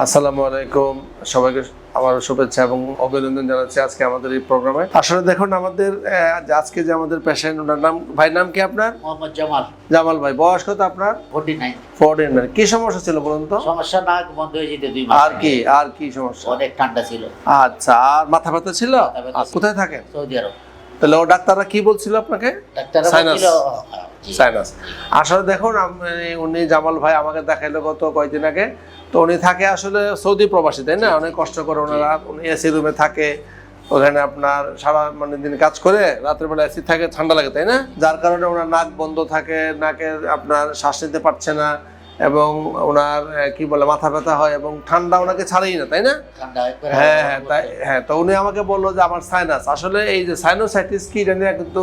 আসসালামু আলাইকুম, সবাইকে আমার শুভেচ্ছা এবং অভিনন্দন জানাচ্ছি আজকে আমাদের এই প্রোগ্রামে। আসলে দেখুন আমাদের আজকে যে আমাদের পেশেন্ট, ওনার নাম ভাই, নাম কি আপনার? মোহাম্মদ জামাল। জামাল ভাই, বয়স কত আপনার? 49। 49। কি সমস্যা ছিল বলুন তো? সমস্যা নাক বন্ধ হয়ে যেতে 2 মাস। আর কি সমস্যা? অনেক ঠান্ডা ছিল। আচ্ছা, আর মাথা ব্যথা ছিল? মাথা ব্যথা ছিল। কোথায় থাকেন? সৌদি আরব। তাহলে ও ডাক্তাররা কি বলছিল আপনাকে? ডাক্তাররা সাইনাস। বলছিল সাইনাস। আসলে দেখুন উনি জামাল ভাই আমাকে দেখাইলো গত কয়েকদিন আগে। তো উনি থাকে আসলে সৌদি প্রবাসী, তাই না? অনেক কষ্ট করে ওনারা, উনি এসি রুমে থাকে, ওখানে আপনার সারা দিন কাজ করে, রাতের বেলা এসি থাকে, ঠান্ডা লাগে, তাই না? যার কারণে ওনার নাক বন্ধ থাকে, নাকের আপনার শ্বাস নিতে পারছে না, এবং ওনার কি বলে মাথা ব্যথা হয়, এবং ঠান্ডা ওনাকে ছাড়েই না, তাই না? হ্যাঁ, তো উনি আমাকে বললো যে আমার সাইনাস। আসলে এই যে সাইনোসাইটিস কি জানি না, কিন্তু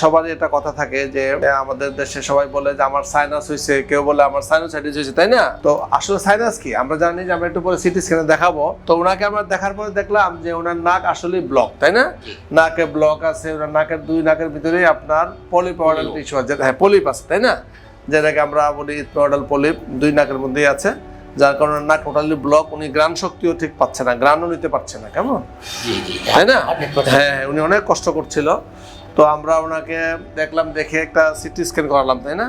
সবারই এটা কথা থাকে যে আমাদের দেশে সবাই বলে যে আমার সাইনাস হয়েছে, কেউ বলে আমার সাইনোসাইটিস হয়েছে, তাই না? তো আসলে সাইনাস কি আমরা জানি, যে আমরা একটু পরে সিটি স্ক্যানে দেখাবো। তো ওনাকে আমরা দেখার পরে দেখলাম যে ওনার নাক আসলে ব্লক, তাই না? নাকে ব্লক আছে, ওনার নাকের দুই নাকের ভিতরে আপনার পলিপয়েডাল টিস্যু আছে, হ্যাঁ পলিপ আছে, তাই না? যেটাকে আমরা বলি স্পয়েডাল পলিপ, দুই নাকের মধ্যেই আছে, যার কারণে নাক টোটালি ব্লক। উনি গ্রান শক্তিও ঠিক পাচ্ছে না, গ্রানও নিতে পারছে না, কেমন, তাই না? হ্যাঁ, উনি অনেক কষ্ট করছিল। তো আমরা ওনাকে দেখলাম, দেখে একটা সিটি স্ক্যান করালাম, তাই না?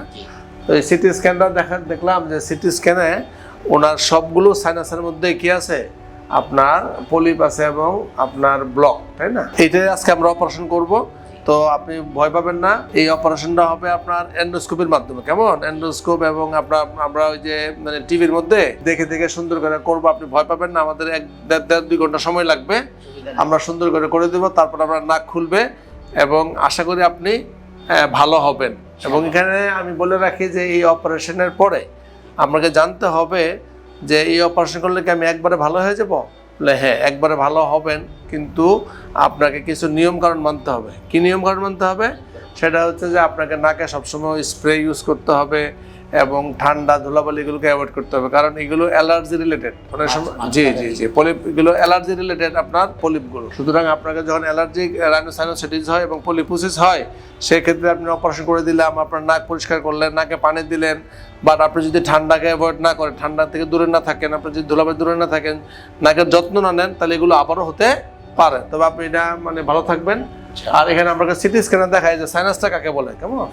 তো এই সিটি স্ক্যানটা দেখলাম যে সিটি স্ক্যানে ওনার সবগুলো সাইনাসের মধ্যে কি আছে, আপনার পলিপ আছে এবং আপনার ব্লক, তাই না? এইটাই আজকে আমরা অপারেশন করব। তো আপনি ভয় পাবেন না, এই অপারেশনটা হবে আপনার এন্ডোস্কোপের মাধ্যমে, কেমন? এন্ডোস্কোপ, এবং আমরা ওই যে মানে টিভির মধ্যে দেখে দেখে সুন্দর করে করবো, আপনি ভয় পাবেন না। আমাদের 1-1.5-2 ঘন্টা সময় লাগবে, আমরা সুন্দর করে দেবো, তারপর আপনার নাক খুলবে, এবং আশা করি আপনি ভালো হবেন। এবং এখানে আমি বলে রাখি যে এই অপারেশনের পরে আপনাকে জানতে হবে যে এই অপারেশন করলে কি আমি একবারে ভালো হয়ে যাবো? হ্যাঁ, একবারে ভালো হবেন, কিন্তু আপনাকে কিছু নিয়ম কারণ মানতে হবে। কি নিয়ম কারণ মানতে হবে? সেটা হচ্ছে যে আপনাকে নাকে সবসময় স্প্রে ইউজ করতে হবে, এবং ঠান্ডা ধুলাবালি এগুলোকে অ্যাভয়েড করতে হবে, কারণ এগুলো অ্যালার্জি রিলেটেড অনেক সময়। জি, পলিপ, এগুলো অ্যালার্জি রিলেটেড আপনার পলিপগুলো। সুতরাং আপনাকে যখন অ্যালার্জিক রাইনোসাইনোসাইটিস হয় এবং পলিপুসিস হয়, সেক্ষেত্রে আপনি অপারেশন করে দিলাম, আপনার নাক পরিষ্কার করলেন, নাকে পানি দিলেন, বাট আপনি যদি ঠান্ডাকে অ্যাভয়েড না করেন, ঠান্ডা থেকে দূরে না থাকেন, আপনি যদি ধুলাবালি দূরে না থাকেন, নাকের যত্ন না নেন, তাহলে এগুলো আবারও হতে পারে। তবে আপনি এটা মানে ভালো থাকবেন। আর এখানে আপনাকে সিটি স্ক্যানে দেখায় যে সাইনাসটা কাকে বলে, কেমন?